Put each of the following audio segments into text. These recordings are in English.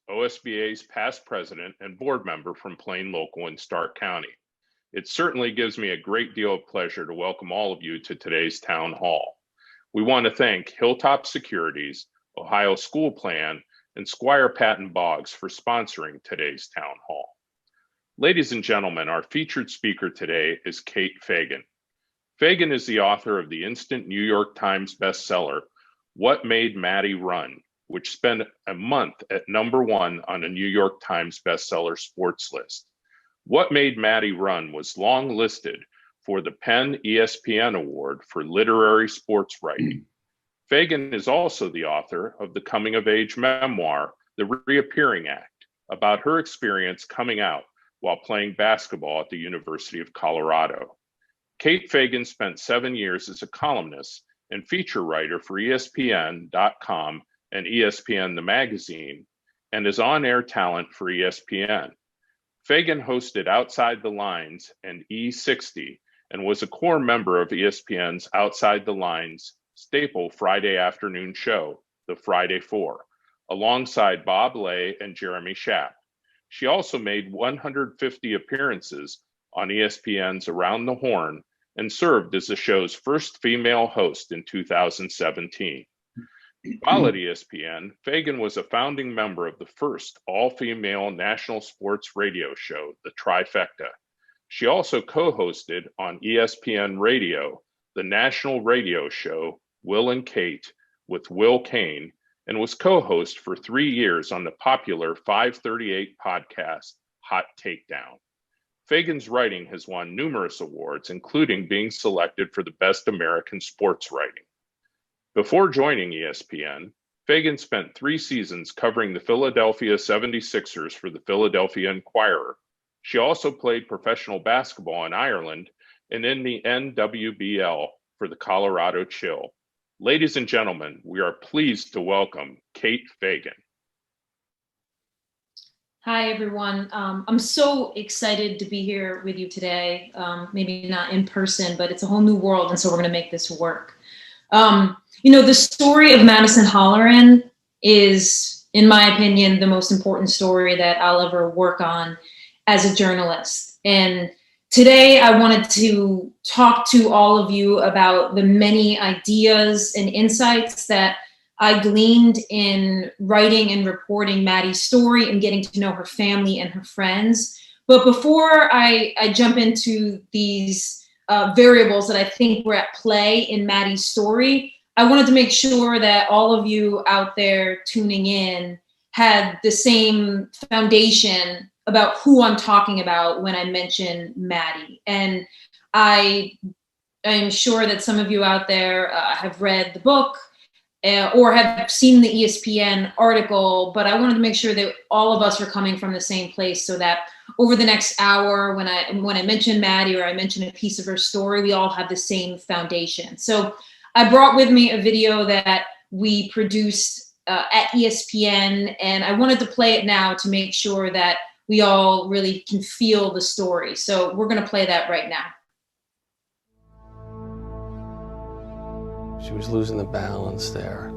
OSBA's past president and board member from Plain Local in Stark County. It certainly gives me a great deal of pleasure to welcome all of you to today's town hall. We want to thank Hilltop Securities, Ohio School Plan, and Squire Patton Boggs for sponsoring today's town hall. Ladies and gentlemen, our featured speaker today is Kate Fagan. Fagan is the author of the instant New York Times bestseller, What Made Maddie Run?, which spent a month at #1 on a New York Times bestseller sports list. What Made Maddie Run was long listed for the Penn ESPN Award for literary sports writing. Fagan is also the author of the coming-of-age memoir, The Reappearing Act, about her experience coming out while playing basketball at the University of Colorado. Kate Fagan spent 7 years as a columnist and feature writer for ESPN.com and ESPN the magazine, and is on-air talent for ESPN. Fagan hosted Outside the Lines and E60 and was a core member of ESPN's Outside the Lines staple Friday afternoon show, The Friday Four, alongside Bob Lay and Jeremy Schaap. She also made 150 appearances on ESPN's Around the Horn and served as the show's first female host in 2017. While at ESPN, Fagan was a founding member of the first all-female national sports radio show, The Trifecta. She also co-hosted on ESPN Radio, the national radio show, Will and Kate, with Will Kane, and was co-host for 3 years on the popular 538 podcast, Hot Takedown. Fagan's writing has won numerous awards, including being selected for the Best American Sports Writing. Before joining ESPN, Fagan spent 3 seasons covering the Philadelphia 76ers for the Philadelphia Inquirer. She also played professional basketball in Ireland and in the NWBL for the Colorado Chill. Ladies and gentlemen, we are pleased to welcome Kate Fagan. Hi, everyone. I'm so excited to be here with you today. Maybe not in person, but it's a whole new world, and so we're going to make this work. The story of Madison Holleran is, in my opinion, the most important story that I'll ever work on as a journalist. And today I wanted to talk to all of you about the many ideas and insights that I gleaned in writing and reporting Maddie's story and getting to know her family and her friends. But before I jump into these variables that I think were at play in Maddie's story, I wanted to make sure that all of you out there tuning in had the same foundation about who I'm talking about when I mention Maddie. And I am sure that some of you out there have read the book or have seen the ESPN article, but I wanted to make sure that all of us are coming from the same place so that over the next hour, when I mention Maddie or I mention a piece of her story, we all have the same foundation. So I brought with me a video that we produced at ESPN, and I wanted to play it now to make sure that we all really can feel the story. So we're going to play that right now. She was losing the balance there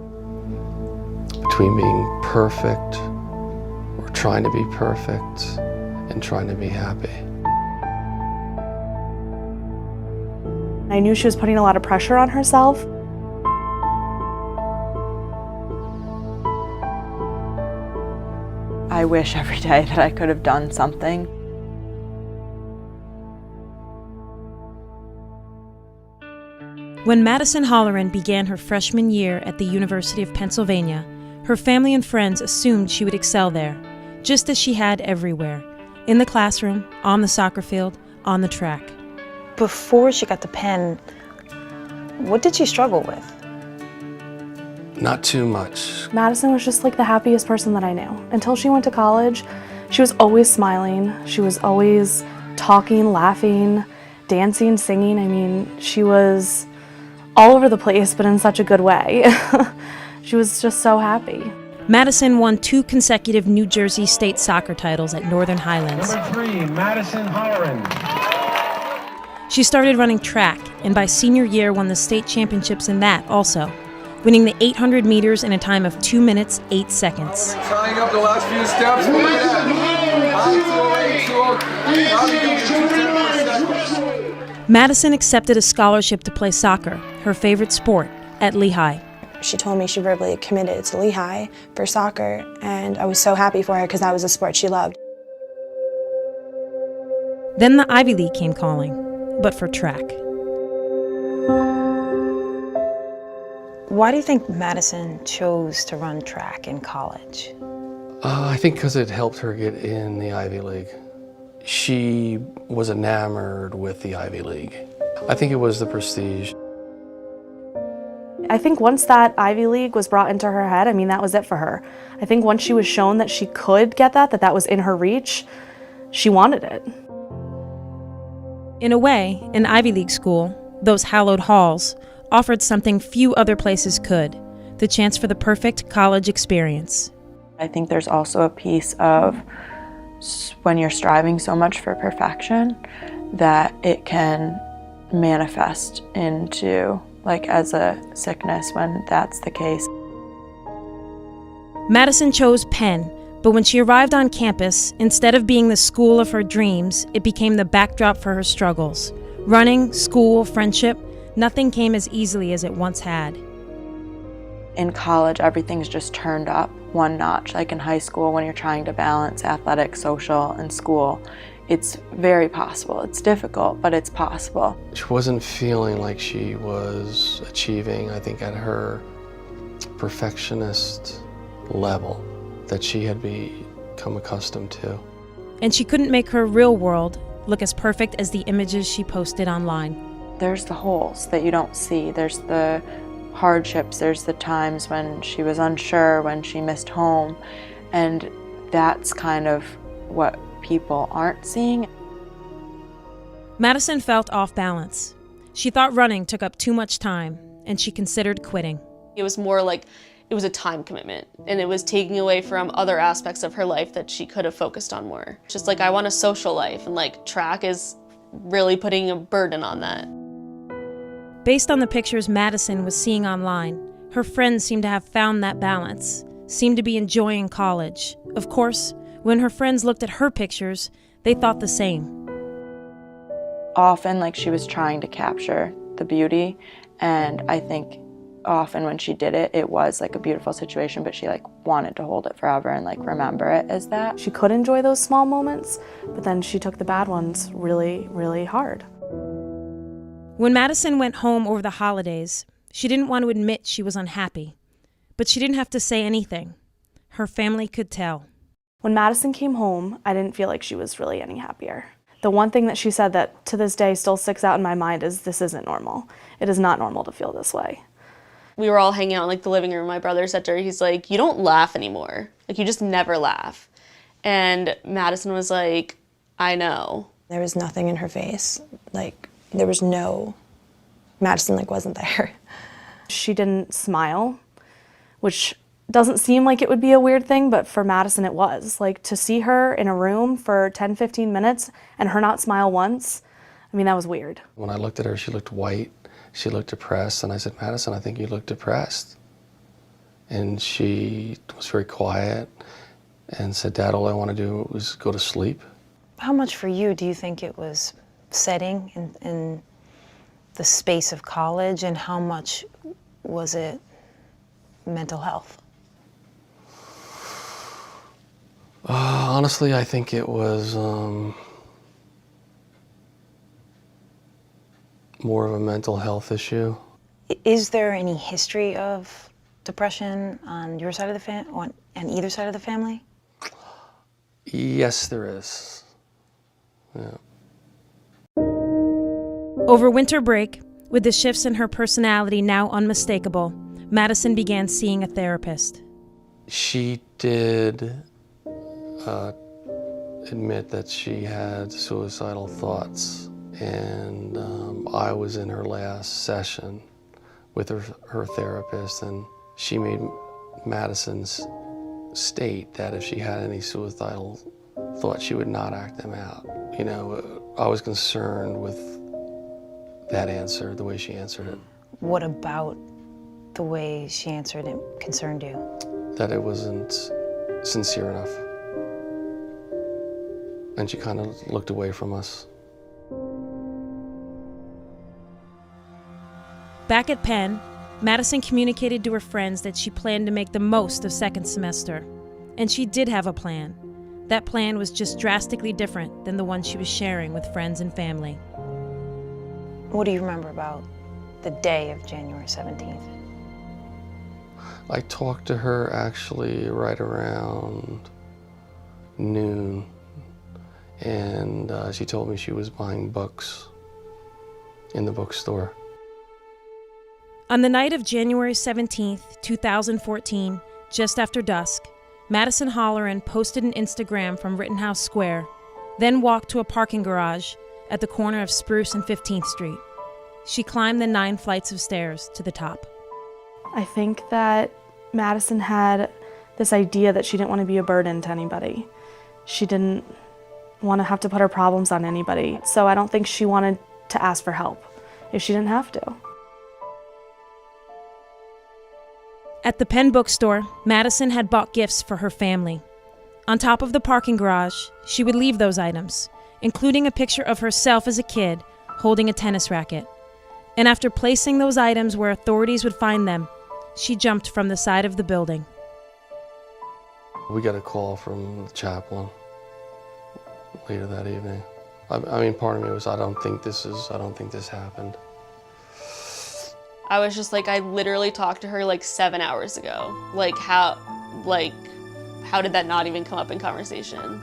between being perfect or trying to be perfect and trying to be happy. I knew she was putting a lot of pressure on herself. I wish every day that I could have done something. When Madison Holleran began her freshman year at the University of Pennsylvania, her family and friends assumed she would excel there, just as she had everywhere, in the classroom, on the soccer field, on the track. Before she got to Penn, what did she struggle with? Not too much. Madison was just like the happiest person that I knew. Until she went to college, she was always smiling. She was always talking, laughing, dancing, singing. I mean, she was all over the place, but in such a good way. She was just so happy. Madison won 2 consecutive New Jersey state soccer titles at Northern Highlands. Number 3, Madison Holleran. She started running track, and by senior year won the state championships in that also, winning the 800 meters in a time of 2 minutes, 8 seconds. Tying up the last few steps. Madison accepted a scholarship to play soccer, her favorite sport, at Lehigh. She told me she verbally committed to Lehigh for soccer, and I was so happy for her because that was a sport she loved. Then the Ivy League came calling, but for track. Why do you think Madison chose to run track in college? I think because it helped her get in the Ivy League. She was enamored with the Ivy League. I think it was the prestige. I think once that Ivy League was brought into her head, I mean, that was it for her. I think once she was shown that she could get that was in her reach, she wanted it. In a way, an Ivy League school, those hallowed halls, offered something few other places could, the chance for the perfect college experience. I think there's also a piece of when you're striving so much for perfection that it can manifest into like as a sickness when that's the case. Madison chose Penn, but when she arrived on campus, instead of being the school of her dreams, it became the backdrop for her struggles. Running, school, friendship, nothing came as easily as it once had. In college, everything's just turned up one notch. Like in high school, when you're trying to balance athletics, social, and school, it's very possible. It's difficult, but it's possible. She wasn't feeling like she was achieving, I think, at her perfectionist level that she had become accustomed to. And she couldn't make her real world look as perfect as the images she posted online. There's the holes that you don't see. There's the hardships. There's the times when she was unsure, when she missed home. And that's kind of what people aren't seeing. Madison felt off balance. She thought running took up too much time, and she considered quitting. It was more like it was a time commitment, and it was taking away from other aspects of her life that she could have focused on more. Just like, I want a social life, and like track is really putting a burden on that. Based on the pictures Madison was seeing online, her friends seemed to have found that balance, seemed to be enjoying college. Of course, when her friends looked at her pictures, they thought the same. Often, like, she was trying to capture the beauty, and I think often when she did it, it was like a beautiful situation, but she like wanted to hold it forever and like remember it as that. She could enjoy those small moments, but then she took the bad ones really, really hard. When Madison went home over the holidays, she didn't want to admit she was unhappy, but she didn't have to say anything. Her family could tell. When Madison came home, I didn't feel like she was really any happier. The one thing that she said that to this day still sticks out in my mind is this isn't normal. It is not normal to feel this way. We were all hanging out in like the living room. My brother said to her, he's like, you don't laugh anymore. Like, you just never laugh. And Madison was like, I know. There was nothing in her face. Like, there was no, Madison like wasn't there. She didn't smile, which doesn't seem like it would be a weird thing, but for Madison it was. Like, to see her in a room for 10, 15 minutes and her not smile once, I mean, that was weird. When I looked at her, she looked white. She looked depressed, and I said, Madison, I think you look depressed. And she was very quiet and said, Dad, all I want to do is go to sleep. How much for you do you think it was setting in the space of college, and how much was it mental health? Honestly, I think it was more of a mental health issue. Is there any history of depression on your side of the family, on either side of the family? Yes, there is. Yeah. Over winter break, with the shifts in her personality now unmistakable, Madison began seeing a therapist. She did admit that she had suicidal thoughts, and I was in her last session with her therapist, and she made Madison's state that if she had any suicidal thoughts, she would not act them out. You know, I was concerned with that answer, the way she answered it. What about the way she answered it concerned you? That it wasn't sincere enough. And she kind of looked away from us. Back at Penn, Madison communicated to her friends that she planned to make the most of second semester. And she did have a plan. That plan was just drastically different than the one she was sharing with friends and family. What do you remember about the day of January 17th? I talked to her actually right around noon, and she told me she was buying books in the bookstore. On the night of January 17th, 2014, just after dusk, Madison Holleran posted an Instagram from Rittenhouse Square, then walked to a parking garage at the corner of Spruce and 15th Street. She climbed the 9 flights of stairs to the top. I think that Madison had this idea that she didn't want to be a burden to anybody. She didn't want to have to put her problems on anybody. So I don't think she wanted to ask for help if she didn't have to. At the Penn bookstore, Madison had bought gifts for her family. On top of the parking garage, she would leave those items, including a picture of herself as a kid holding a tennis racket. And after placing those items where authorities would find them, she jumped from the side of the building. We got a call from the chaplain later that evening. I mean, part of me was, I don't think this happened. I was just like, I literally talked to her like 7 hours ago. How did that not even come up in conversation?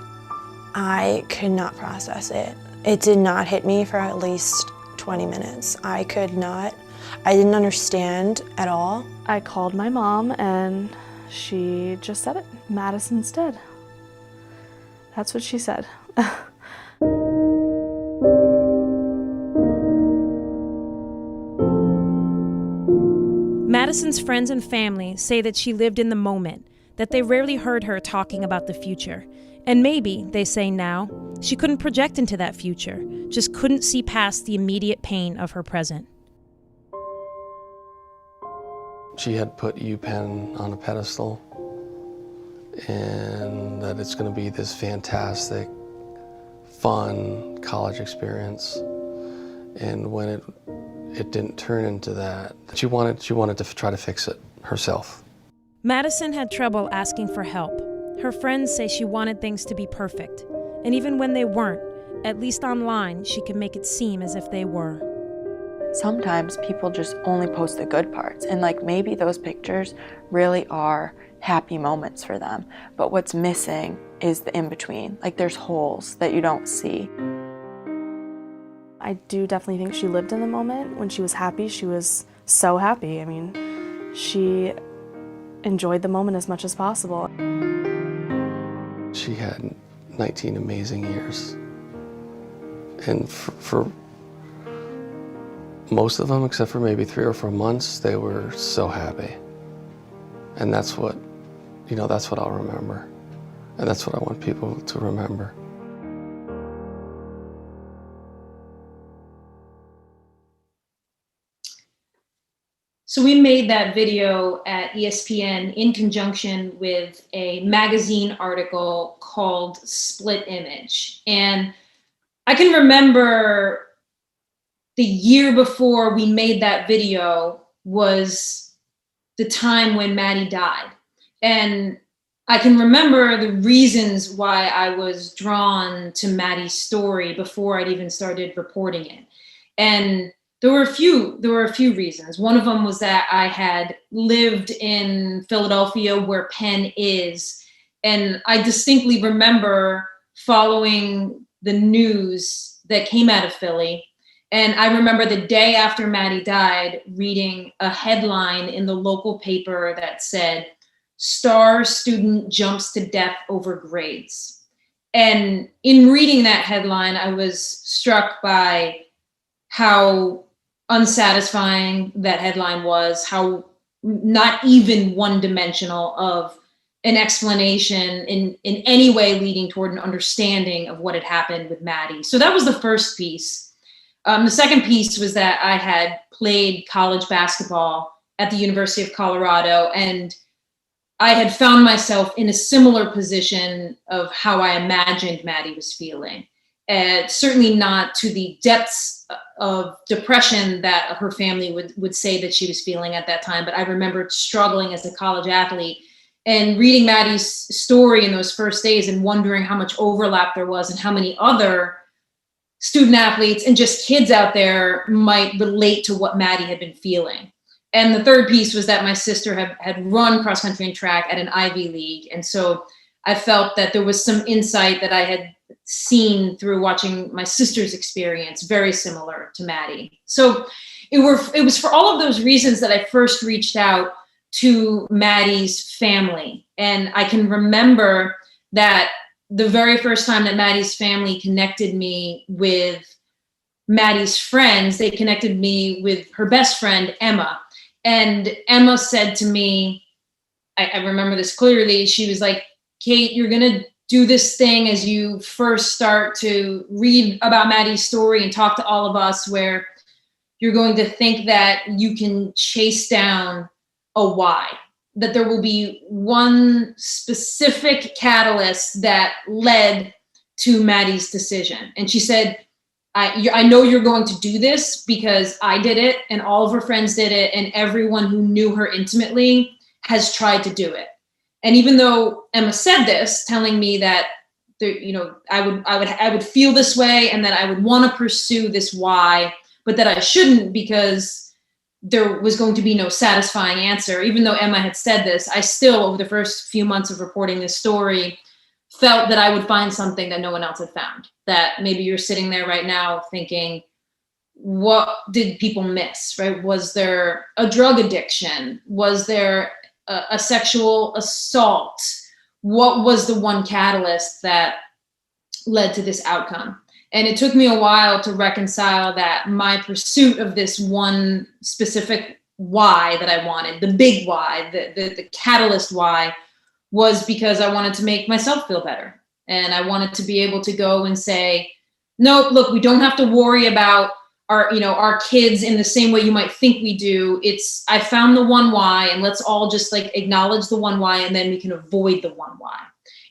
I could not process it. It did not hit me for at least 20 minutes. I didn't understand at all. I called my mom and she just said it. Madison's dead. That's what she said. Madison's friends and family say that she lived in the moment, that they rarely heard her talking about the future. And maybe, they say now, she couldn't project into that future, just couldn't see past the immediate pain of her present. She had put UPenn on a pedestal, and that it's going to be this fantastic, fun college experience. And when it didn't turn into that, she wanted to try to fix it herself. Madison had trouble asking for help. Her friends say she wanted things to be perfect, and even when they weren't, at least online, she could make it seem as if they were. Sometimes people just only post the good parts, and maybe those pictures really are happy moments for them, but what's missing is the in-between. There's holes that you don't see. I do definitely think she lived in the moment. When she was happy, she was so happy. I mean, she enjoyed the moment as much as possible. She had 19 amazing years. And for most of them, except for maybe 3 or 4 months, they were so happy. And that's what I'll remember. And that's what I want people to remember. So we made that video at ESPN in conjunction with a magazine article called Split Image. And I can remember the year before we made that video was the time when Maddie died. And I can remember the reasons why I was drawn to Maddie's story before I'd even started reporting it. And there were a few reasons. One of them was that I had lived in Philadelphia where Penn is. And I distinctly remember following the news that came out of Philly. And I remember the day after Maddie died, reading a headline in the local paper that said, "Star student jumps to death over grades." And in reading that headline, I was struck by how unsatisfying that headline was, how not even one-dimensional of an explanation in any way leading toward an understanding of what had happened with Maddie. So that was the first piece. The second piece was that I had played college basketball at the University of Colorado, and I had found myself in a similar position of how I imagined Maddie was feeling. Certainly not to the depths of depression that her family would say that she was feeling at that time, but I remembered struggling as a college athlete and reading Maddie's story in those first days and wondering how much overlap there was and how many other student athletes and just kids out there might relate to what Maddie had been feeling. And the third piece was that my sister had run cross country and track at an Ivy League. And so I felt that there was some insight that I had seen through watching my sister's experience, very similar to Maddie. So it was for all of those reasons that I first reached out to Maddie's family. And I can remember that the very first time that Maddie's family connected me with Maddie's friends, they connected me with her best friend, Emma. And Emma said to me, I remember this clearly, she was like, "Kate, you're going to do this thing as you first start to read about Maddie's story and talk to all of us, where you're going to think that you can chase down a why, that there will be one specific catalyst that led to Maddie's decision." And she said, I know you're going to do this because I did it and all of her friends did it and everyone who knew her intimately has tried to do it. And even though Emma said this, telling me that I would feel this way and that I would want to pursue this why, but that I shouldn't because there was going to be no satisfying answer. Even though Emma had said this, I still, over the first few months of reporting this story, felt that I would find something that no one else had found. That maybe you're sitting there right now thinking, what did people miss, right? Was there a drug addiction? Was there a sexual assault? What was the one catalyst that led to this outcome? And it took me a while to reconcile that my pursuit of this one specific why that I wanted, the big why, the catalyst why, was because I wanted to make myself feel better. And I wanted to be able to go and say, no, look, we don't have to worry about our kids in the same way you might think we do. I found the one why, and let's all just like acknowledge the one why, and then we can avoid the one why.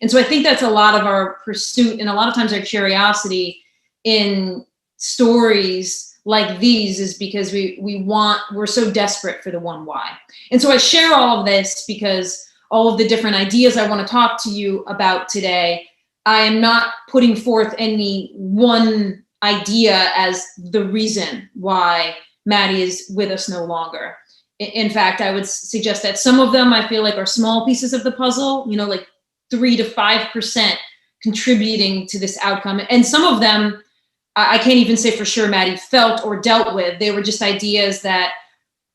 And so I think that's a lot of our pursuit and a lot of times our curiosity in stories like these is because we're so desperate for the one why. And so I share all of this because all of the different ideas I want to talk to you about today, I am not putting forth any one idea as the reason why Maddie is with us no longer. In fact, I would suggest that some of them I feel like are small pieces of the puzzle, like 3 to 5% contributing to this outcome. And some of them, I can't even say for sure Maddie felt or dealt with. They were just ideas that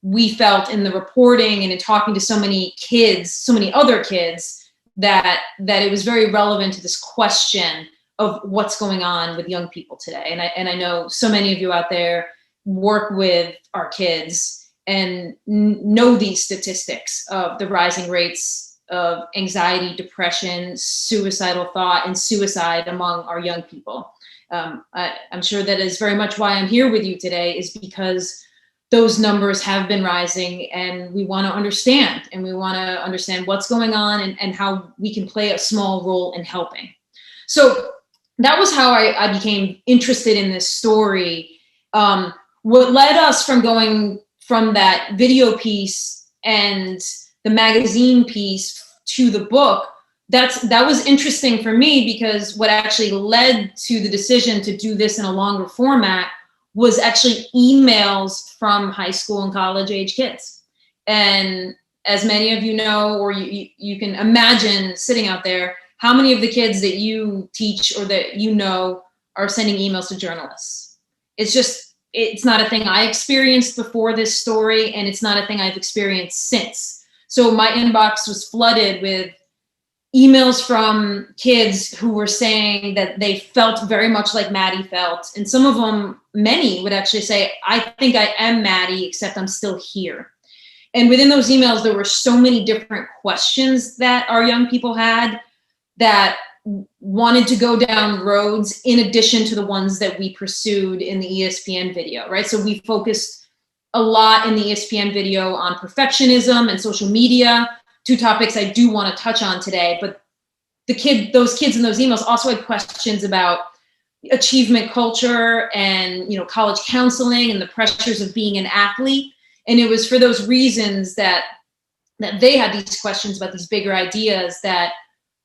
we felt in the reporting and in talking to so many kids, so many other kids, that it was very relevant to this question of what's going on with young people today. And I know so many of you out there work with our kids and know these statistics of the rising rates of anxiety, depression, suicidal thought, and suicide among our young people. I'm sure that is very much why I'm here with you today, is because those numbers have been rising, and we want to understand what's going on and how we can play a small role in helping. So that was how I became interested in this story. What led us from going from that video piece and the magazine piece to the book, that was interesting for me, because what actually led to the decision to do this in a longer format was actually emails from high school and college age kids. And as many of you know, or you can imagine sitting out there, how many of the kids that you teach or that you know are sending emails to journalists? It's not a thing I experienced before this story, and it's not a thing I've experienced since. So my inbox was flooded with emails from kids who were saying that they felt very much like Maddie felt. And some of them, many would actually say, I think I am Maddie, except I'm still here. And within those emails, there were so many different questions that our young people had that wanted to go down roads in addition to the ones that we pursued in the ESPN video, right? So we focused a lot in the ESPN video on perfectionism and social media, two topics I do want to touch on today. But those kids in those emails also had questions about achievement culture and, college counseling and the pressures of being an athlete. And it was for those reasons that they had these questions about these bigger ideas that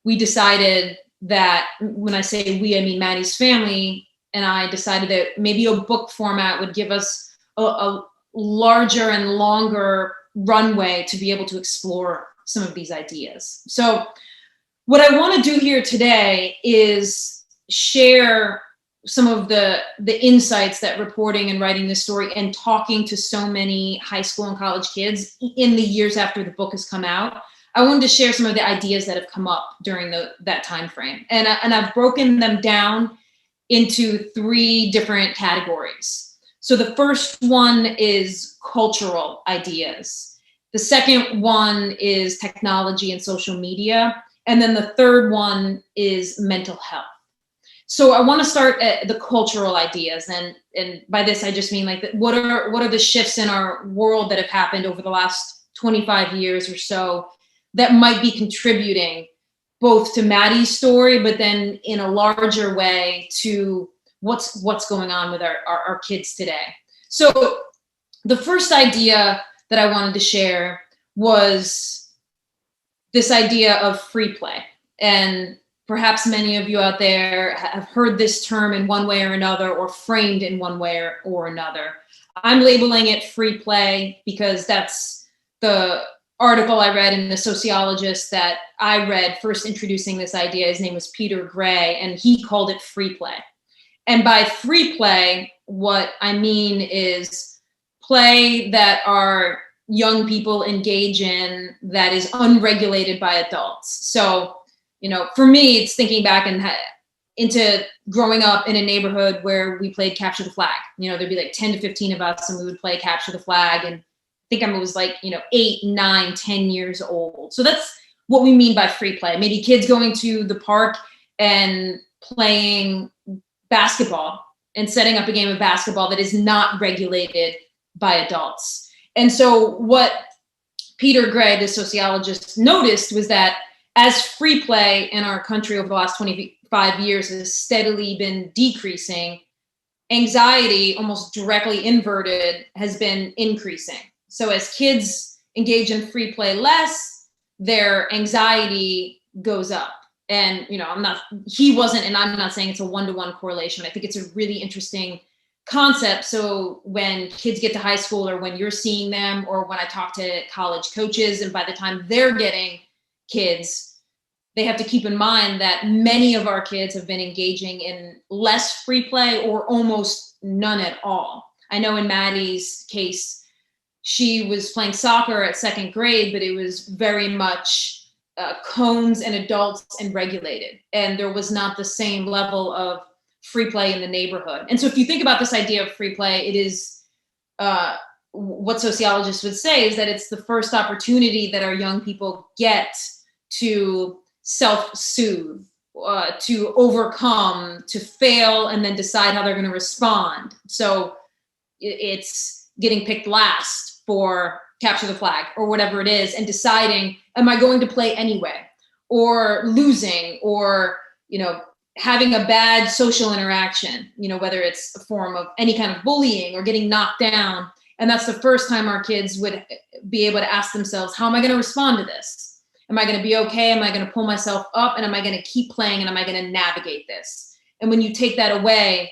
we decided that, when I say we, I mean Maddie's family, and I decided that maybe a book format would give us a larger and longer runway to be able to explore some of these ideas. So what I want to do here today is share some of the insights that reporting and writing this story and talking to so many high school and college kids in the years after the book has come out. I wanted to share some of the ideas that have come up during that time frame. And I've broken them down into 3 different categories. So the first one is cultural ideas. The second one is technology and social media. And then the third one is mental health. So I want to start at the cultural ideas. And by this, I just mean what are the shifts in our world that have happened over the last 25 years or so that might be contributing both to Maddie's story, but then in a larger way to what's going on with our kids today. So the first idea that I wanted to share was this idea of free play. And perhaps many of you out there have heard this term in one way or another, or framed in one way or another. I'm labeling it free play because that's the article I read in The Sociologist that I read first introducing this idea. His name was Peter Gray, and he called it free play. And by free play, what I mean is play that our young people engage in that is unregulated by adults. So, for me, it's thinking back into growing up in a neighborhood where we played capture the flag. There'd be like 10 to 15 of us, and we would play capture the flag. And I think I was 8, 9, 10 years old. So that's what we mean by free play. Maybe kids going to the park and playing basketball and setting up a game of basketball that is not regulated by adults. And so what Peter Gray, the sociologist, noticed was that as free play in our country over the last 25 years has steadily been decreasing, anxiety, almost directly inverted, has been increasing. So as kids engage in free play less, their anxiety goes up. And, he wasn't, and I'm not saying it's a 1-to-1 correlation. I think it's a really interesting concept. So when kids get to high school, or when you're seeing them, or when I talk to college coaches, and by the time they're getting kids, they have to keep in mind that many of our kids have been engaging in less free play or almost none at all. I know in Maddie's case, she was playing soccer at 2nd grade, but it was very much cones and adults and regulated. And there was not the same level of free play in the neighborhood. And so if you think about this idea of free play, it is what sociologists would say is that it's the first opportunity that our young people get to self-soothe, to overcome, to fail, and then decide how they're going to respond. So it's getting picked last for capture the flag or whatever it is, and deciding, am I going to play anyway? Or losing, or, having a bad social interaction, whether it's a form of any kind of bullying or getting knocked down. And that's the first time our kids would be able to ask themselves, how am I going to respond to this? Am I going to be okay? Am I going to pull myself up? And am I going to keep playing? And am I going to navigate this? And when you take that away,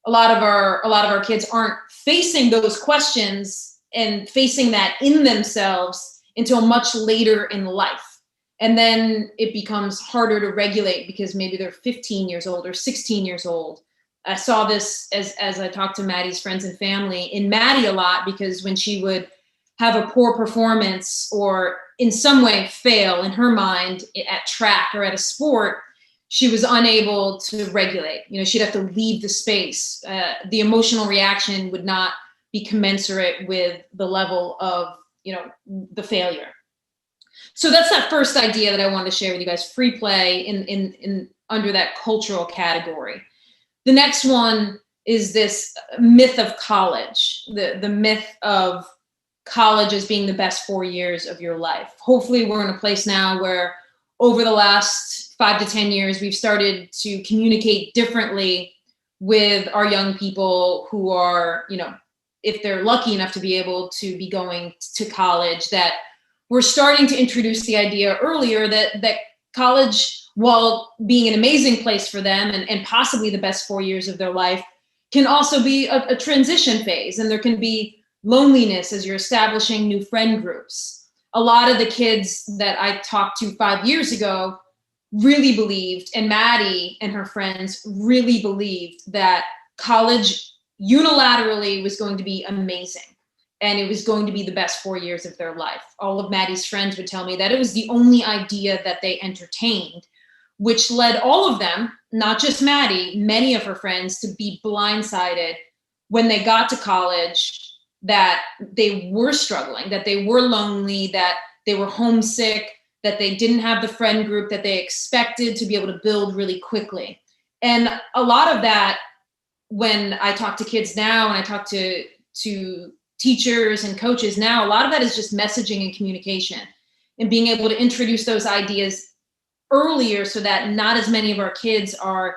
a lot of our kids aren't facing those questions and facing that in themselves until much later in life. And then it becomes harder to regulate because maybe they're 15 years old or 16 years old. I saw this as I talked to Maddie's friends and family in Maddie a lot, because when she would have a poor performance or in some way fail in her mind at track or at a sport, she was unable to regulate. She'd have to leave the space. The emotional reaction would not be commensurate with the level of, the failure. So that's that first idea that I wanted to share with you guys, free play in under that cultural category. The next one is this myth of college, the myth of college as being the best 4 years of your life. Hopefully we're in a place now where over the last 5 to 10 years, we've started to communicate differently with our young people who are, if they're lucky enough to be able to be going to college, that we're starting to introduce the idea earlier that college, while being an amazing place for them and possibly the best 4 years of their life, can also be a transition phase. And there can be loneliness as you're establishing new friend groups. A lot of the kids that I talked to 5 years ago really believed, and Maddie and her friends really believed, that college unilaterally was going to be amazing. And it was going to be the best 4 years of their life. All of Maddie's friends would tell me that it was the only idea that they entertained, which led all of them, not just Maddie, many of her friends, to be blindsided when they got to college, that they were struggling, that they were lonely, that they were homesick, that they didn't have the friend group that they expected to be able to build really quickly. And a lot of that, when I talk to kids now and I talk to teachers and coaches now, a lot of that is just messaging and communication and being able to introduce those ideas earlier so that not as many of our kids are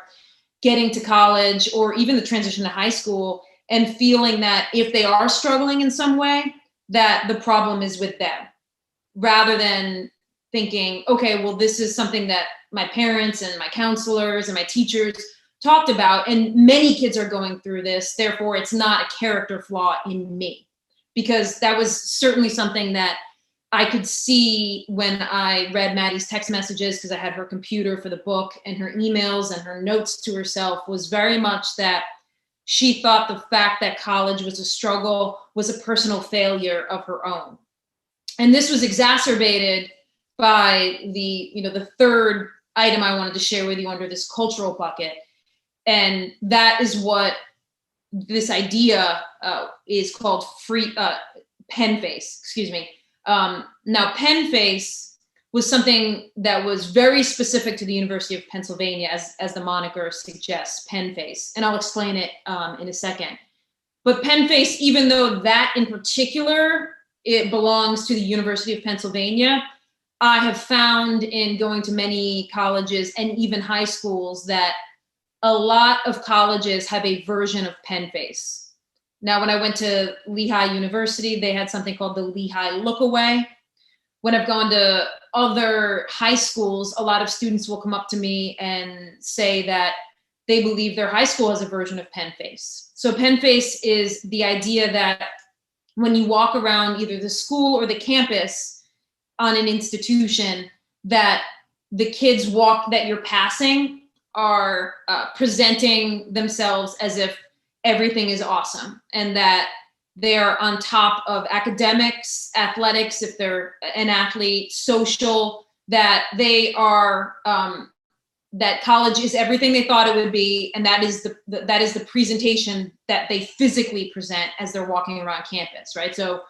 getting to college or even the transition to high school and feeling that if they are struggling in some way, that the problem is with them, rather than thinking, okay, well, this is something that my parents and my counselors and my teachers talked about, and many kids are going through this, therefore it's not a character flaw in me. Because that was certainly something that I could see when I read Maddie's text messages, because I had her computer for the book, and her emails and her notes to herself was very much that she thought the fact that college was a struggle was a personal failure of her own. And this was exacerbated by the third item I wanted to share with you under this cultural bucket. And that is what this idea is called pen face, excuse me. Now, pen face was something that was very specific to the University of Pennsylvania, as the moniker suggests, pen face. And I'll explain it in a second. But pen face, even though that in particular, it belongs to the University of Pennsylvania, I have found in going to many colleges and even high schools that a lot of colleges have a version of pen face. Now, when I went to Lehigh University, they had something called the Lehigh Look Away. When I've gone to other high schools, a lot of students will come up to me and say that they believe their high school has a version of pen face. So pen face is the idea that when you walk around either the school or the campus on an institution, that the kids that you're passing are presenting themselves as if everything is awesome, and that they're on top of academics, athletics, if they're an athlete, social, that they are, that college is everything they thought it would be, and that is the presentation that they physically present as they're walking around campus, right? So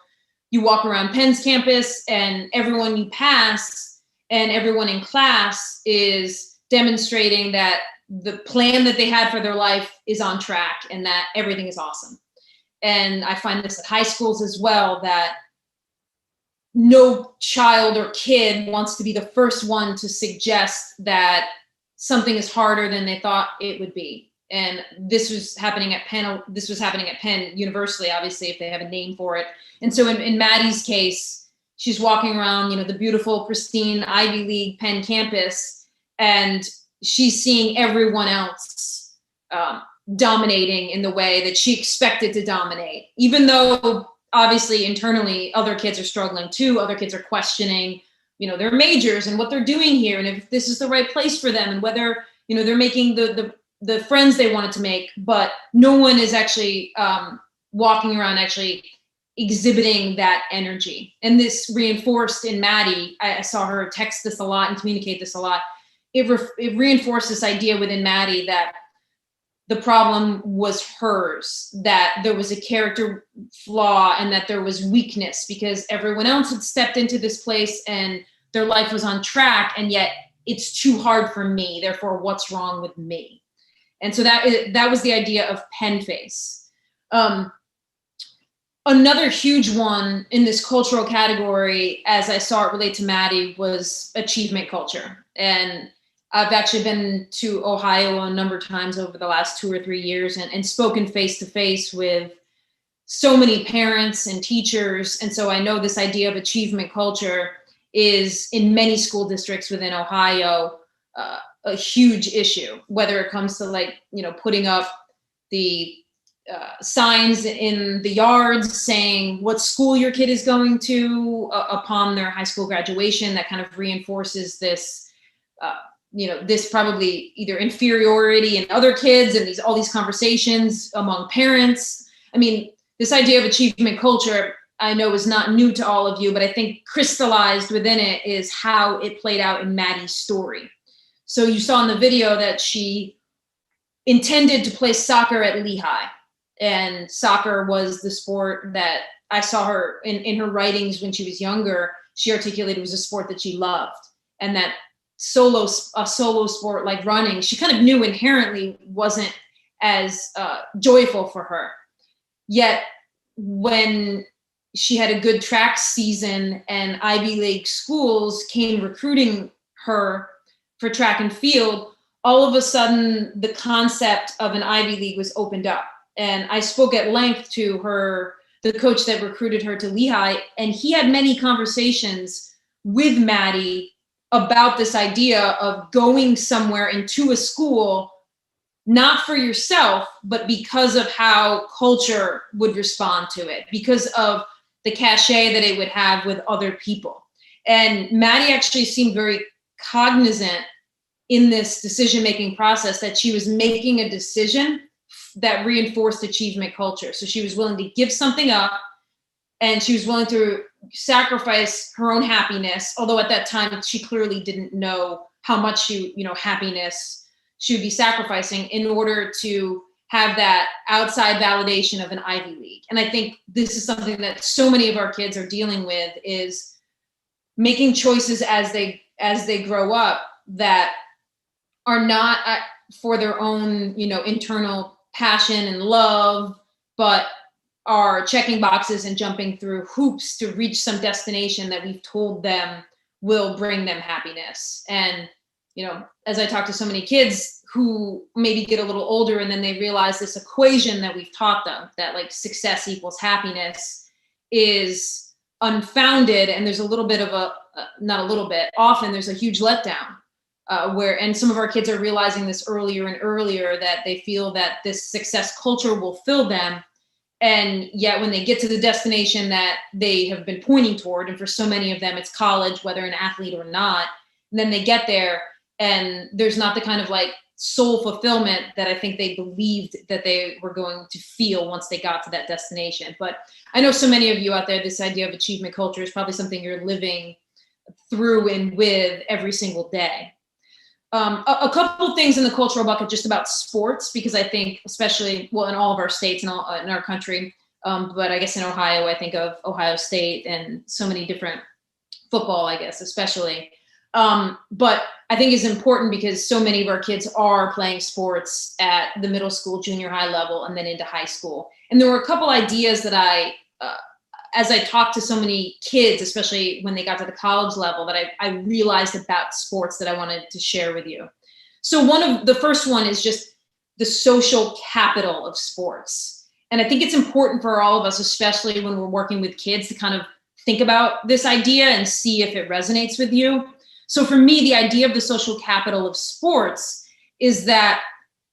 you walk around Penn's campus, and everyone you pass and everyone in class is demonstrating that the plan that they had for their life is on track and that everything is awesome. and I find this at high schools as well, that no child or kid wants to be the first one to suggest that something is harder than they thought it would be. And this was happening at Penn. This was happening at Penn universally, obviously, if they have a name for it. And so in Maddie's case, she's walking around, the beautiful, pristine Ivy League Penn campus, and she's seeing everyone else dominating in the way that she expected to dominate, even though obviously internally other kids are struggling too. Other kids are questioning, their majors and what they're doing here, and if this is the right place for them, and whether, they're making the friends they wanted to make. But no one is actually walking around actually exhibiting that energy. And this reinforced in Maddie. I saw her text this a lot and communicate this a lot. It reinforced this idea within Maddie that the problem was hers, that there was a character flaw and that there was weakness because everyone else had stepped into this place and their life was on track, and yet it's too hard for me, therefore what's wrong with me? And so that was the idea of Penn Face. Another huge one in this cultural category, as I saw it relate to Maddie, was achievement culture. And I've actually been to Ohio a number of times over the last 2 or 3 years and spoken face to face with so many parents and teachers. And so I know this idea of achievement culture is in many school districts within Ohio a huge issue, whether it comes to putting up the signs in the yards saying what school your kid is going to upon their high school graduation. That kind of reinforces this this probably either inferiority in other kids and all these conversations among parents. I mean, this idea of achievement culture, I know, is not new to all of you, but I think crystallized within it is how it played out in Maddie's story. So you saw in the video that she intended to play soccer at Lehigh, and soccer was the sport that I saw her in her writings when she was younger. She articulated was a sport that she loved, and that a solo sport like running, she kind of knew inherently wasn't as joyful for her. Yet when she had a good track season and Ivy League schools came recruiting her for track and field, all of a sudden the concept of an Ivy League was opened up. And I spoke at length to the coach that recruited her to Lehigh, and he had many conversations with Maddie about this idea of going somewhere into a school, not for yourself, but because of how culture would respond to it, because of the cachet that it would have with other people. And Maddie actually seemed very cognizant in this decision-making process that she was making a decision that reinforced achievement culture. So she was willing to give something up, and she was willing to sacrifice her own happiness, although at that time she clearly didn't know how much happiness she would be sacrificing in order to have that outside validation of an Ivy League. And I think this is something that so many of our kids are dealing with, is making choices as they grow up that are not for their own, internal passion and love, but are checking boxes and jumping through hoops to reach some destination that we've told them will bring them happiness. And, as I talk to so many kids who maybe get a little older and then they realize this equation that we've taught them, that like success equals happiness, is unfounded. And there's a little bit of often there's a huge letdown. And some of our kids are realizing this earlier and earlier, that they feel that this success culture will fill them. And yet when they get to the destination that they have been pointing toward, and for so many of them, it's college, whether an athlete or not, and then they get there and there's not the kind of like soul fulfillment that I think they believed that they were going to feel once they got to that destination. But I know so many of you out there, this idea of achievement culture is probably something you're living through and with every single day. A couple things in the cultural bucket just about sports, because I think especially, in all of our states and in our country, but I guess in Ohio, I think of Ohio State and so many different football, I guess, especially. But I think it's important because so many of our kids are playing sports at the middle school, junior high level, and then into high school. And there were a couple ideas that as I talked to so many kids, especially when they got to the college level, that I realized about sports that I wanted to share with you. So the first one is just the social capital of sports. And I think it's important for all of us, especially when we're working with kids, to kind of think about this idea and see if it resonates with you. So for me, the idea of the social capital of sports is that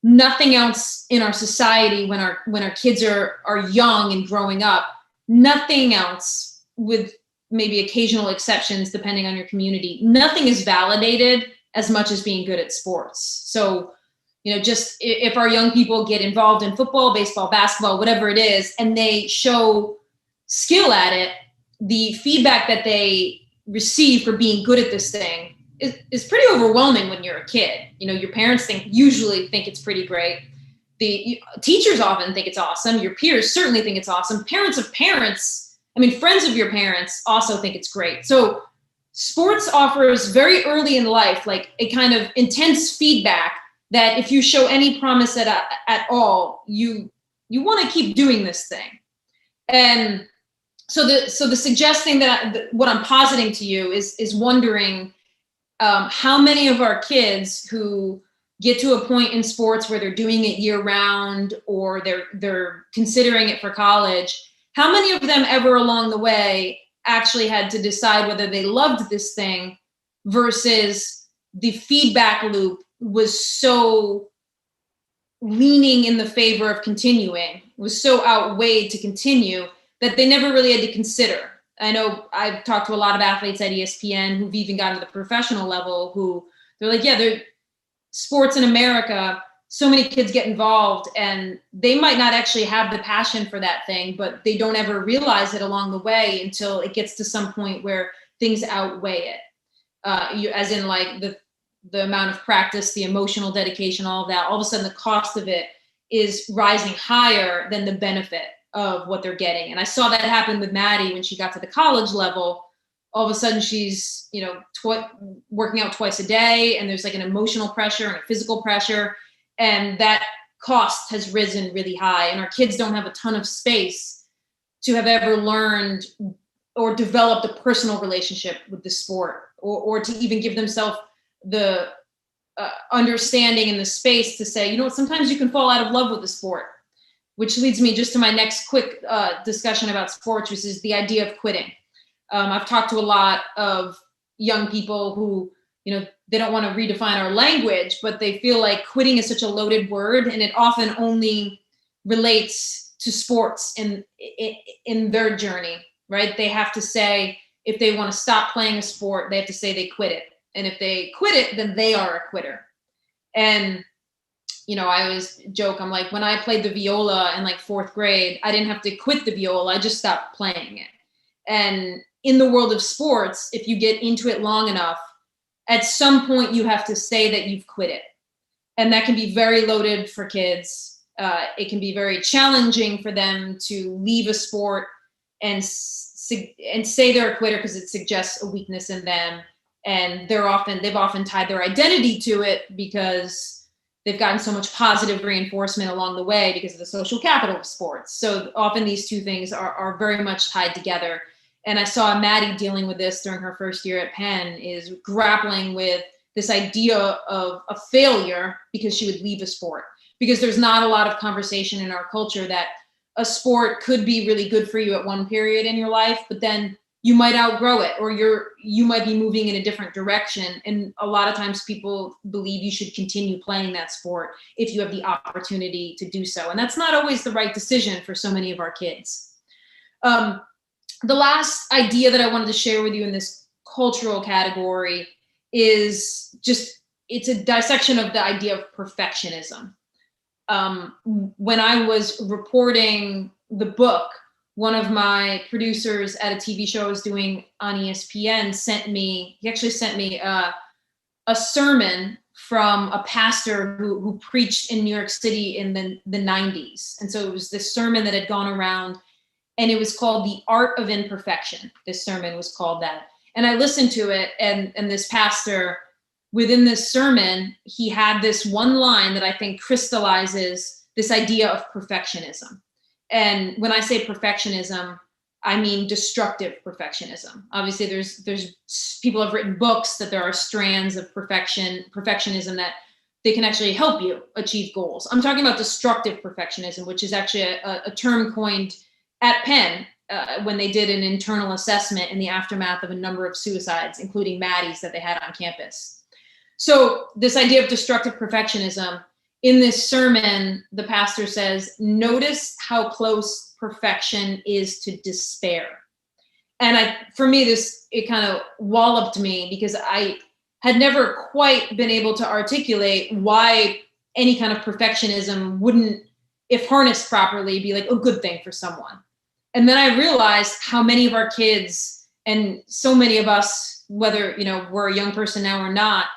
nothing else in our society, when our kids are young and growing up, nothing else, with maybe occasional exceptions depending on your community, nothing is validated as much as being good at sports. So, just if our young people get involved in football, baseball, basketball, whatever it is, and they show skill at it, the feedback that they receive for being good at this thing is pretty overwhelming when you're a kid. Your parents usually think it's pretty great. The teachers often think it's awesome. Your peers certainly think it's awesome. Parents of parents, friends of your parents also think it's great. So sports offers very early in life, like a kind of intense feedback that if you show any promise at all, you want to keep doing this thing. And so the suggesting that what I'm positing to you is wondering how many of our kids who get to a point in sports where they're doing it year round, or they're considering it for college, how many of them ever along the way actually had to decide whether they loved this thing versus the feedback loop was so leaning in the favor of continuing, was so outweighed to continue, that they never really had to consider. I know I've talked to a lot of athletes at ESPN who've even gotten to the professional level who they're like, they're sports in America, so many kids get involved and they might not actually have the passion for that thing, but they don't ever realize it along the way until it gets to some point where things outweigh it. As in like the amount of practice, the emotional dedication, all of that, all of a sudden the cost of it is rising higher than the benefit of what they're getting. And I saw that happen with Maddie when she got to the college level. All of a sudden she's, working out twice a day, and there's like an emotional pressure and a physical pressure. And that cost has risen really high. And our kids don't have a ton of space to have ever learned or developed a personal relationship with the sport, or to even give themselves the understanding and the space to say, sometimes you can fall out of love with the sport, which leads me just to my next quick discussion about sports, which is the idea of quitting. I've talked to a lot of young people who, they don't want to redefine our language, but they feel like quitting is such a loaded word, and it often only relates to sports in their journey, right? They have to say, if they want to stop playing a sport, they have to say they quit it. And if they quit it, then they are a quitter. And, I always joke, I'm like, when I played the viola in like 4th grade, I didn't have to quit the viola. I just stopped playing it. And in the world of sports, if you get into it long enough, at some point you have to say that you've quit it. And that can be very loaded for kids. It can be very challenging for them to leave a sport and say they're a quitter because it suggests a weakness in them. And they've often tied their identity to it because they've gotten so much positive reinforcement along the way because of the social capital of sports. So often these two things are very much tied together. And I saw Maddie dealing with this during her first year at Penn, is grappling with this idea of a failure because she would leave a sport. Because there's not a lot of conversation in our culture that a sport could be really good for you at one period in your life, but then you might outgrow it, or you might be moving in a different direction. And a lot of times people believe you should continue playing that sport if you have the opportunity to do so. And that's not always the right decision for so many of our kids. The last idea that I wanted to share with you in this cultural category is it's a dissection of the idea of perfectionism. When I was reporting the book, one of my producers at a TV show I was doing on ESPN sent me a sermon from a pastor who preached in New York City in the 90s. And so it was this sermon that had gone around, and it was called The Art of Imperfection. This sermon was called that. And I listened to it, and this pastor, within this sermon, he had this one line that I think crystallizes this idea of perfectionism. And when I say perfectionism, I mean destructive perfectionism. Obviously, there's people have written books that there are strands of perfectionism that they can actually help you achieve goals. I'm talking about destructive perfectionism, which is actually a term coined at Penn when they did an internal assessment in the aftermath of a number of suicides, including Maddie's that they had on campus. So this idea of destructive perfectionism, in this sermon, the pastor says, notice how close perfection is to despair. And for me, it kind of walloped me because I had never quite been able to articulate why any kind of perfectionism wouldn't, if harnessed properly, be like a good thing for someone. And then I realized how many of our kids, and so many of us, whether we're a young person now or not,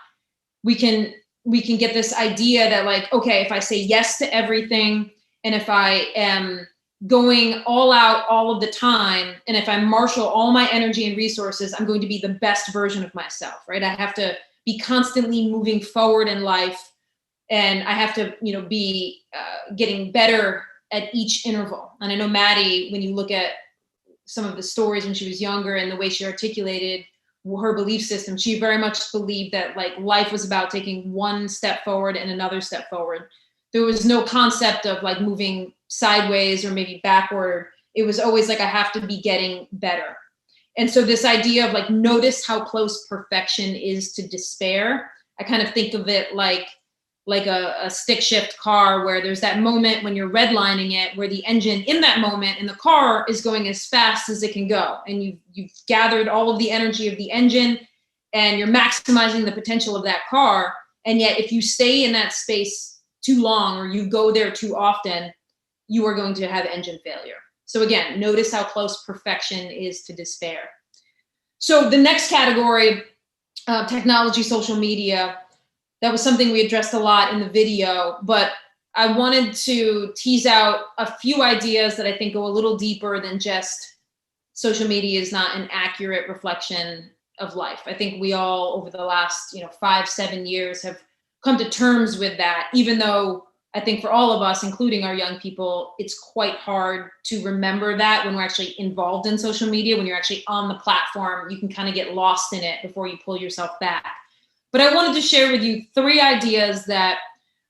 we can get this idea that like, okay, if I say yes to everything, and if I am going all out all of the time, and if I marshal all my energy and resources, I'm going to be the best version of myself, right? I have to be constantly moving forward in life, and I have to, be getting better at each interval. And I know Maddie, when you look at some of the stories when she was younger and the way she articulated her belief system, she very much believed that like life was about taking one step forward and another step forward. There was no concept of like moving sideways or maybe backward. It was always like, I have to be getting better. And so this idea of like, notice how close perfection is to despair. I kind of think of it like a stick shift car, where there's that moment when you're redlining it, where the engine in that moment in the car is going as fast as it can go. And you've gathered all of the energy of the engine, and you're maximizing the potential of that car. And yet if you stay in that space too long, or you go there too often, you are going to have engine failure. So again, notice how close perfection is to despair. So the next category, technology, social media, that was something we addressed a lot in the video, but I wanted to tease out a few ideas that I think go a little deeper than just social media is not an accurate reflection of life. I think we all, over the last 5-7 years, have come to terms with that, even though I think for all of us, including our young people, it's quite hard to remember that when we're actually involved in social media. When you're actually on the platform, you can kind of get lost in it before you pull yourself back. But I wanted to share with you 3 ideas that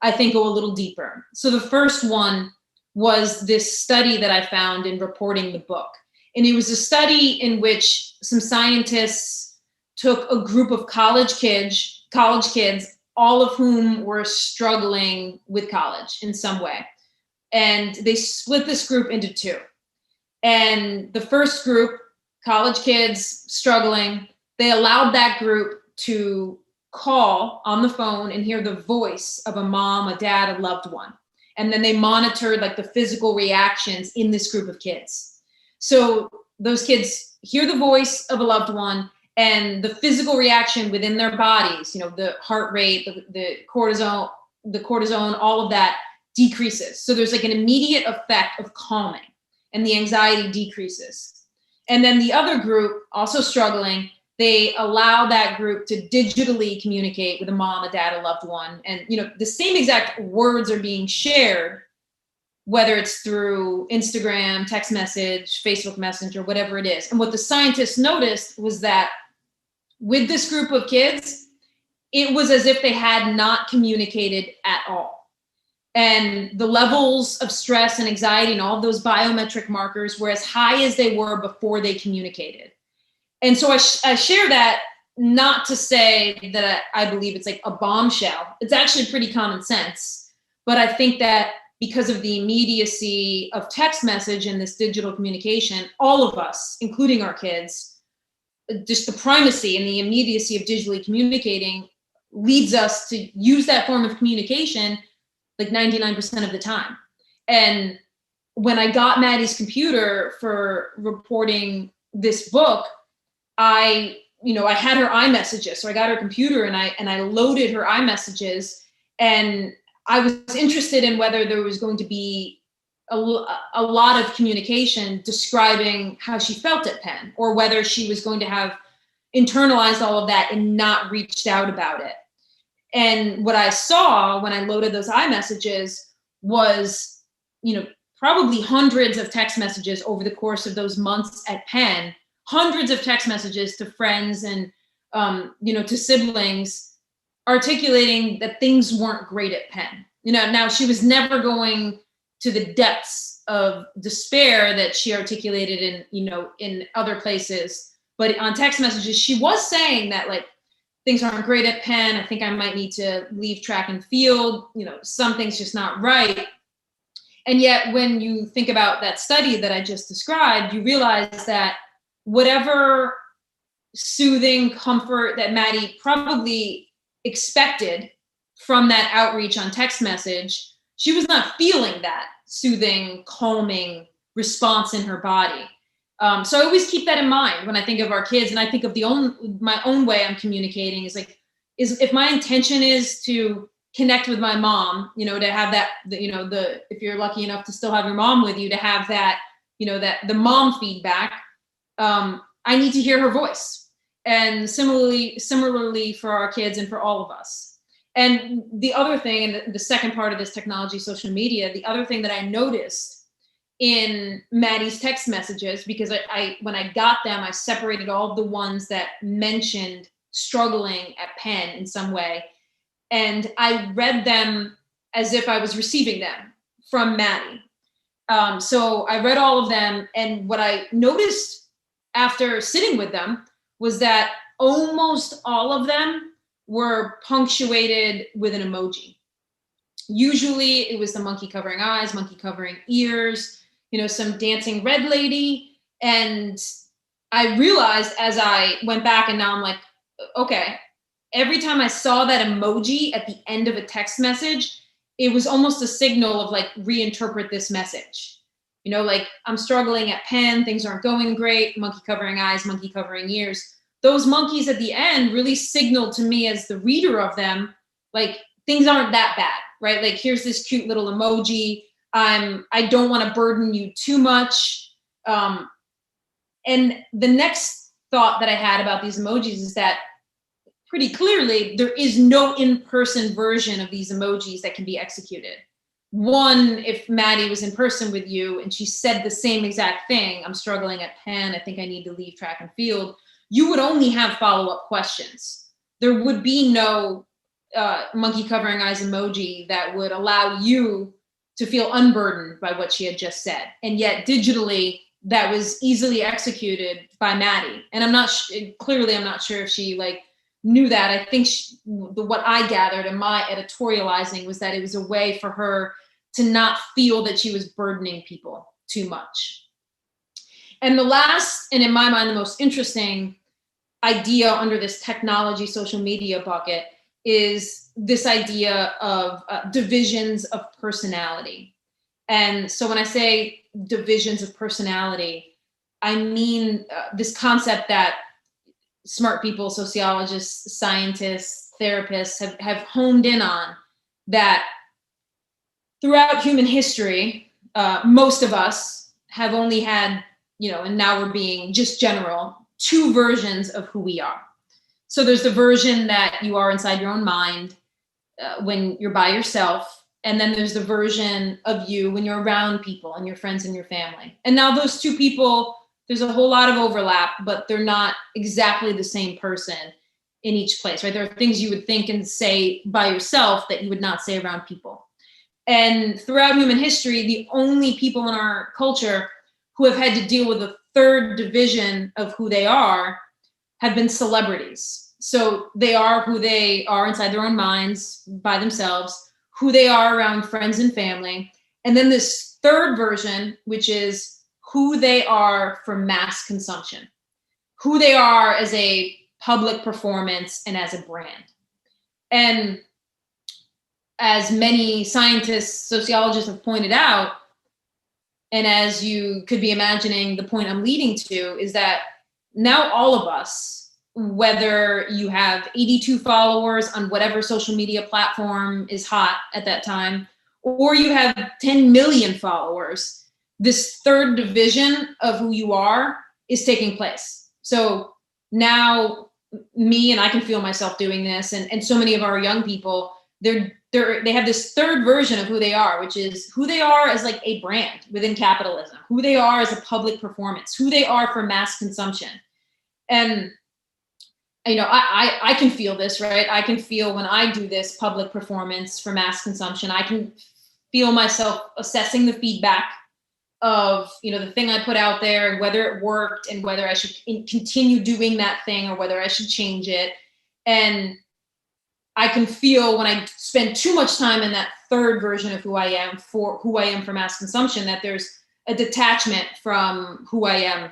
I think go a little deeper. So the first one was this study that I found in reporting the book. And it was a study in which some scientists took a group of college kids, all of whom were struggling with college in some way. And they split this group into 2. And the first group, college kids struggling, they allowed that group to call on the phone and hear the voice of a mom, a dad, a loved one. And then they monitored like the physical reactions in this group of kids. So those kids hear the voice of a loved one, and the physical reaction within their bodies, the heart rate, the cortisone, all of that decreases. So there's like an immediate effect of calming, and the anxiety decreases. And then the other group, also struggling, they allow that group to digitally communicate with a mom, a dad, a loved one. And, the same exact words are being shared, whether it's through Instagram, text message, Facebook Messenger, whatever it is. And what the scientists noticed was that with this group of kids, it was as if they had not communicated at all. And the levels of stress and anxiety and all of those biometric markers were as high as they were before they communicated. And so I share that not to say that I believe it's like a bombshell. It's actually pretty common sense. But I think that because of the immediacy of text message and this digital communication, all of us, including our kids, just the primacy and the immediacy of digitally communicating leads us to use that form of communication like 99% of the time. And when I got Maddie's computer for reporting this book, I had her iMessages. So I got her computer and I loaded her iMessages, and I was interested in whether there was going to be a lot of communication describing how she felt at Penn, or whether she was going to have, internalized all of that and not reached out about it. And what I saw when I loaded those iMessages was, probably hundreds of text messages over the course of those months at Penn, hundreds of text messages to friends and, to siblings, articulating that things weren't great at Penn. Now she was never going to the depths of despair that she articulated in other places. But on text messages, she was saying that, like, things aren't great at Penn. I think I might need to leave track and field. Something's just not right. And yet, when you think about that study that I just described, you realize that whatever soothing comfort that Maddie probably expected from that outreach on text message, she was not feeling that soothing, calming response in her body. So I always keep that in mind when I think of our kids, and I think of my own way I'm communicating is if my intention is to connect with my mom, to have that, if you're lucky enough to still have your mom with you, to have that, that the mom feedback, I need to hear her voice. And similarly for our kids and for all of us. And the other thing, and the second part of this technology, social media, the other thing that I noticed in Maddie's text messages, because I when I got them, I separated all of the ones that mentioned struggling at Penn in some way. And I read them as if I was receiving them from Maddie. So I read all of them. And what I noticed after sitting with them was that almost all of them were punctuated with an emoji. Usually it was the monkey covering eyes, monkey covering ears, some dancing red lady. And I realized as I went back, and now I'm like, okay, every time I saw that emoji at the end of a text message, it was almost a signal of like, reinterpret this message. Like, I'm struggling at Penn, things aren't going great, monkey covering eyes, monkey covering ears. Those monkeys at the end really signaled to me as the reader of them, like, things aren't that bad, right? Like, here's this cute little emoji. I don't want to burden you too much. And the next thought that I had about these emojis is that pretty clearly there is no in-person version of these emojis that can be executed. One, if Maddie was in person with you and she said the same exact thing, I'm struggling at Penn, I think I need to leave track and field, you would only have follow-up questions. There would be no monkey covering eyes emoji that would allow you to feel unburdened by what she had just said. And yet digitally, that was easily executed by Maddie. And I'm not sure if she knew that. I think what I gathered in my editorializing was that it was a way for her to not feel that she was burdening people too much. And the last, and in my mind, the most interesting idea under this technology social media bucket is this idea of divisions of personality. And so when I say divisions of personality, I mean this concept that smart people, sociologists, scientists, therapists have honed in on, that throughout human history, most of us have only had, and now we're being just general, two versions of who we are. So there's the version that you are inside your own mind when you're by yourself. And then there's the version of you when you're around people and your friends and your family. And now those two people, there's a whole lot of overlap, but they're not exactly the same person in each place, right? There are things you would think and say by yourself that you would not say around people. And throughout human history, the only people in our culture who have had to deal with a third division of who they are have been celebrities. So they are who they are inside their own minds by themselves, who they are around friends and family. And then this third version, which is who they are for mass consumption, who they are as a public performance and as a brand. And as many scientists, sociologists have pointed out, and as you could be imagining, the point I'm leading to is that now all of us, whether you have 82 followers on whatever social media platform is hot at that time, or you have 10 million followers, this third division of who you are is taking place. So now me, and I can feel myself doing this, and so many of our young people, they have this third version of who they are, which is who they are as like a brand within capitalism, who they are as a public performance, who they are for mass consumption. And I can feel this, right? I can feel when I do this public performance for mass consumption, I can feel myself assessing the feedback of, the thing I put out there and whether it worked and whether I should continue doing that thing or whether I should change it. And I can feel when I spend too much time in that third version of who I am for mass consumption, that there's a detachment from who I am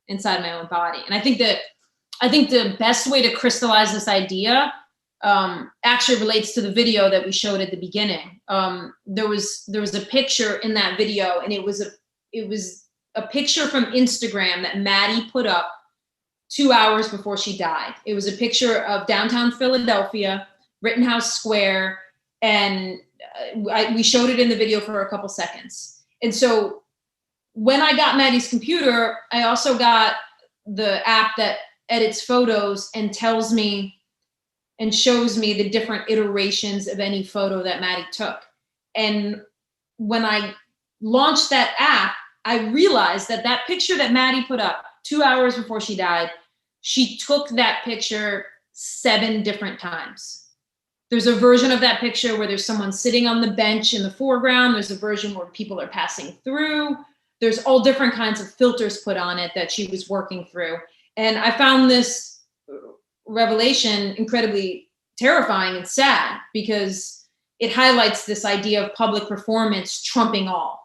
inside my own body. And I think the best way to crystallize this idea actually relates to the video that we showed at the beginning. There was a picture in that video, and it was a picture from Instagram that Maddie put up 2 hours before she died. It was a picture of downtown Philadelphia, Rittenhouse Square, and we showed it in the video for a couple seconds. And so when I got Maddie's computer, I also got the app that edits photos and tells me and shows me the different iterations of any photo that Maddie took. And when I launched that app, I realized that picture that Maddie put up 2 hours before she died, she took that picture 7 different times. There's a version of that picture where there's someone sitting on the bench in the foreground. There's a version where people are passing through. There's all different kinds of filters put on it that she was working through. And I found this revelation incredibly terrifying and sad, because it highlights this idea of public performance trumping all.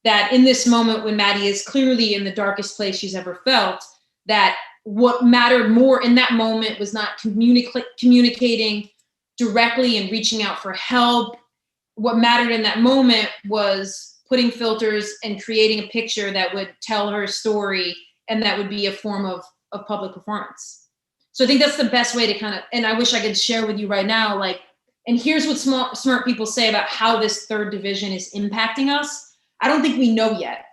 That in this moment when Maddie is clearly in the darkest place she's ever felt, that what mattered more in that moment was not communicating directly and reaching out for help. What mattered in that moment was putting filters and creating a picture that would tell her story, and that would be a form of public performance. So I think that's the best way to and I wish I could share with you right now, and here's what smart people say about how this third division is impacting us. I don't think we know yet,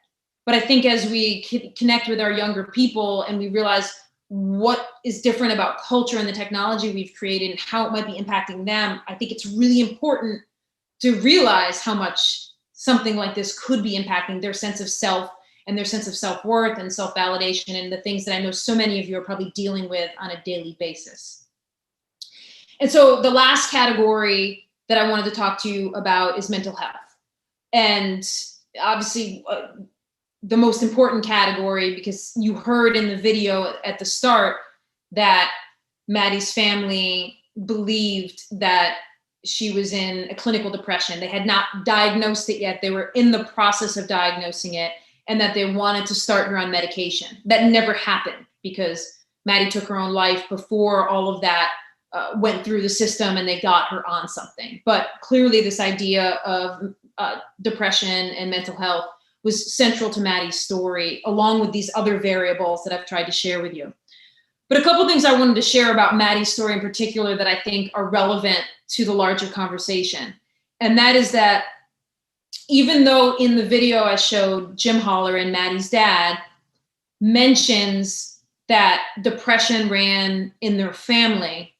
but I think as we connect with our younger people and we realize what is different about culture and the technology we've created and how it might be impacting them, I think it's really important to realize how much something like this could be impacting their sense of self and their sense of self-worth and self-validation, and the things that I know so many of you are probably dealing with on a daily basis. And so the last category that I wanted to talk to you about is mental health. And obviously the most important category, because you heard in the video at the start that Maddie's family believed that she was in a clinical depression. They had not diagnosed it yet. They were in the process of diagnosing it, and that they wanted to start her on medication. That never happened because Maddie took her own life before all of that went through the system and they got her on something. But clearly this idea of depression and mental health was central to Maddie's story, along with these other variables that I've tried to share with you. But a couple things I wanted to share about Maddie's story in particular that I think are relevant to the larger conversation. And that is that even though in the video I showed, Jim Holleran, Maddie's dad, mentions that depression ran in their family,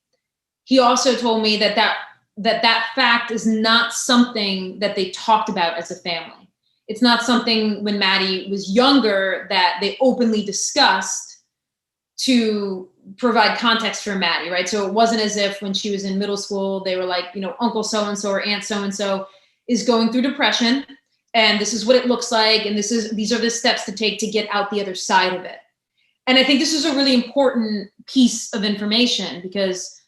he also told me that fact is not something that they talked about as a family. It's not something when Maddie was younger that they openly discussed to provide context for Maddie, right? So it wasn't as if when she was in middle school, they were like, Uncle so-and-so or Aunt so-and-so is going through depression, and this is what it looks like, and these are the steps to take to get out the other side of it. And I think this is a really important piece of information, because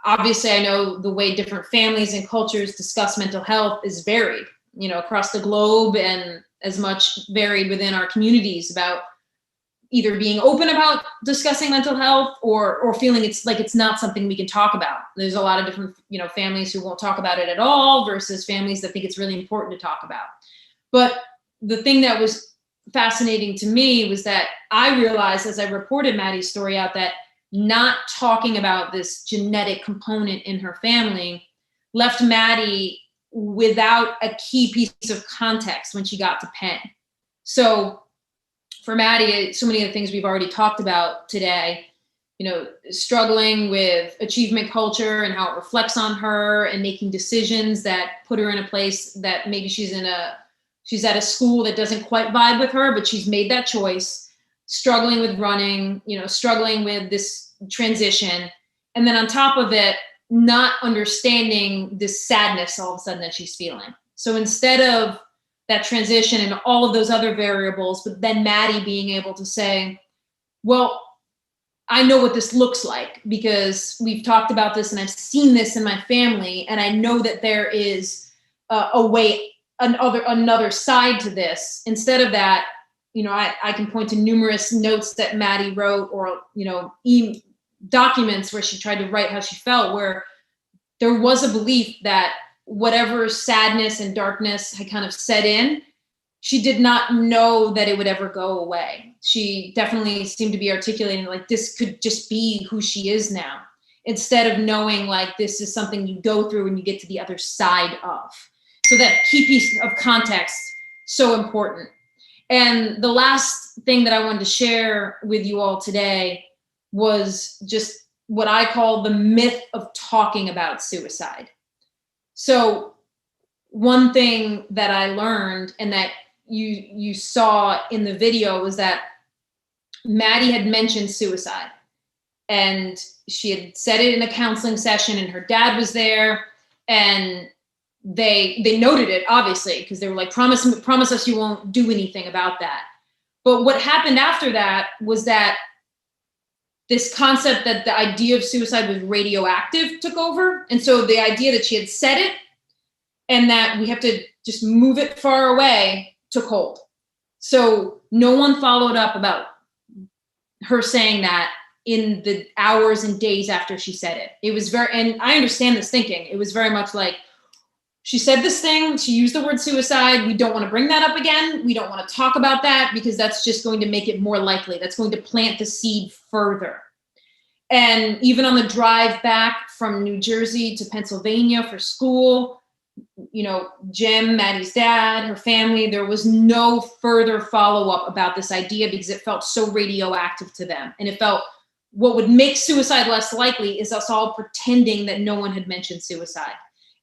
obviously I know the way different families and cultures discuss mental health is varied, across the globe, and as much varied within our communities about either being open about discussing mental health or feeling it's not something we can talk about. There's a lot of different, families who won't talk about it at all versus families that think it's really important to talk about. But the thing that was fascinating to me was that I realized as I reported Maddie's story out that not talking about this genetic component in her family left Maddie without a key piece of context when she got to Penn. So for Maddie, so many of the things we've already talked about today, struggling with achievement culture and how it reflects on her, and making decisions that put her in a place that maybe she's at a school that doesn't quite vibe with her, but she's made that choice, struggling with running, struggling with this transition. And then on top of it, not understanding this sadness all of a sudden that she's feeling. So instead of that transition and all of those other variables, but then Maddie being able to say, well, I know what this looks like because we've talked about this and I've seen this in my family. And I know that there is a way, another side to this. Instead of that, I can point to numerous notes that Maddie wrote, or, documents where she tried to write how she felt, where there was a belief that whatever sadness and darkness had kind of set in, she did not know that it would ever go away. She definitely seemed to be articulating like this could just be who she is now, instead of knowing like this is something you go through when you get to the other side of. So that key piece of context, so important. And the last thing that I wanted to share with you all today was just what I call the myth of talking about suicide. So one thing that I learned, and that you saw in the video, was that Maddie had mentioned suicide, and she had said it in a counseling session, and her dad was there, and they noted it, obviously, because they were like, promise us you won't do anything about that. But what happened after that was that this concept that the idea of suicide was radioactive took over. And so the idea that she had said it and that we have to just move it far away took hold. So no one followed up about her saying that in the hours and days after she said it. It was and I understand this thinking. It was very much like, she said this thing, she used the word suicide. We don't want to bring that up again. We don't want to talk about that because that's just going to make it more likely. That's going to plant the seed further. And even on the drive back from New Jersey to Pennsylvania for school, Jim, Maddie's dad, her family, there was no further follow-up about this idea because it felt so radioactive to them. And it felt what would make suicide less likely is us all pretending that no one had mentioned suicide.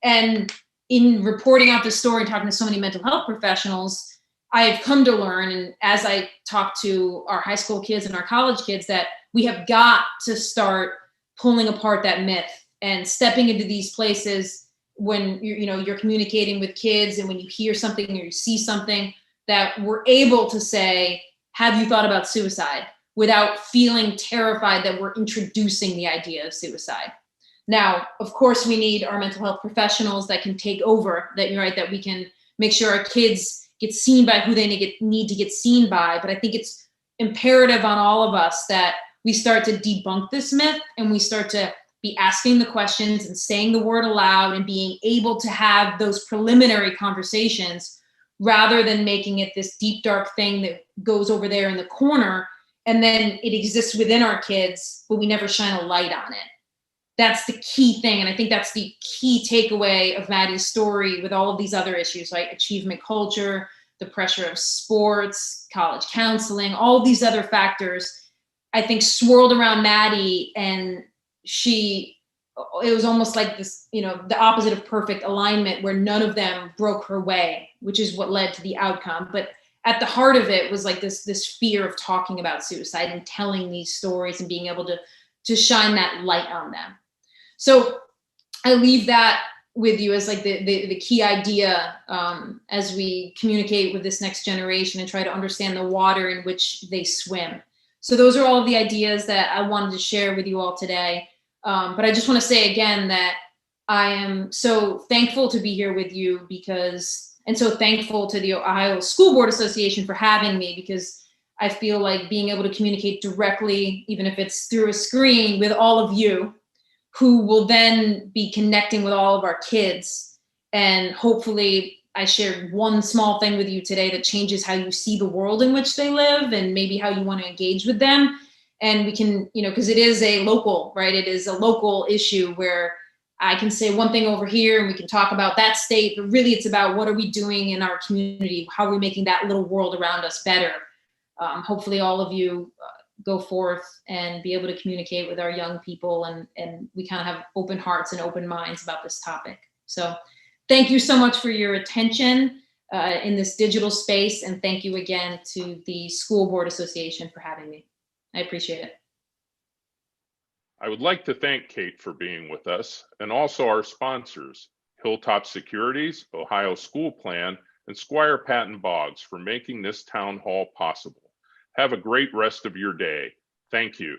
And in reporting out this story and talking to so many mental health professionals, I have come to learn, and as I talk to our high school kids and our college kids, that we have got to start pulling apart that myth and stepping into these places when you're communicating with kids, and when you hear something or you see something, that we're able to say, have you thought about suicide, without feeling terrified that we're introducing the idea of suicide. Now, of course, we need our mental health professionals that can take over, that we can make sure our kids get seen by who they need to get seen by. But I think it's imperative on all of us that we start to debunk this myth, and we start to be asking the questions and saying the word aloud and being able to have those preliminary conversations, rather than making it this deep, dark thing that goes over there in the corner and then it exists within our kids, but we never shine a light on it. That's the key thing. And I think that's the key takeaway of Maddie's story with all of these other issues, like achievement culture, the pressure of sports, college counseling, all these other factors, I think swirled around Maddie, and it was almost like this, the opposite of perfect alignment, where none of them broke her way, which is what led to the outcome. But at the heart of it was like this fear of talking about suicide and telling these stories and being able to shine that light on them. So I leave that with you as like the key idea as we communicate with this next generation and try to understand the water in which they swim. So those are all of the ideas that I wanted to share with you all today. But I just want to say again that I am so thankful to be here with you, and so thankful to the Ohio School Board Association for having me, because I feel like being able to communicate directly, even if it's through a screen, with all of you, who will then be connecting with all of our kids. And hopefully I shared one small thing with you today that changes how you see the world in which they live, and maybe how you want to engage with them. And we can, because it is a local, right? It is a local issue where I can say one thing over here and we can talk about that state, but really it's about what are we doing in our community? How are we making that little world around us better? Hopefully all of you go forth and be able to communicate with our young people, and we kind of have open hearts and open minds about this topic. So thank you so much for your attention in this digital space, and thank you again to the School Board Association for having me. I appreciate it. I would like to thank Kate for being with us, and also our sponsors, Hilltop Securities, Ohio School Plan, and Squire Patton Boggs for making this town hall possible. Have a great rest of your day. Thank you.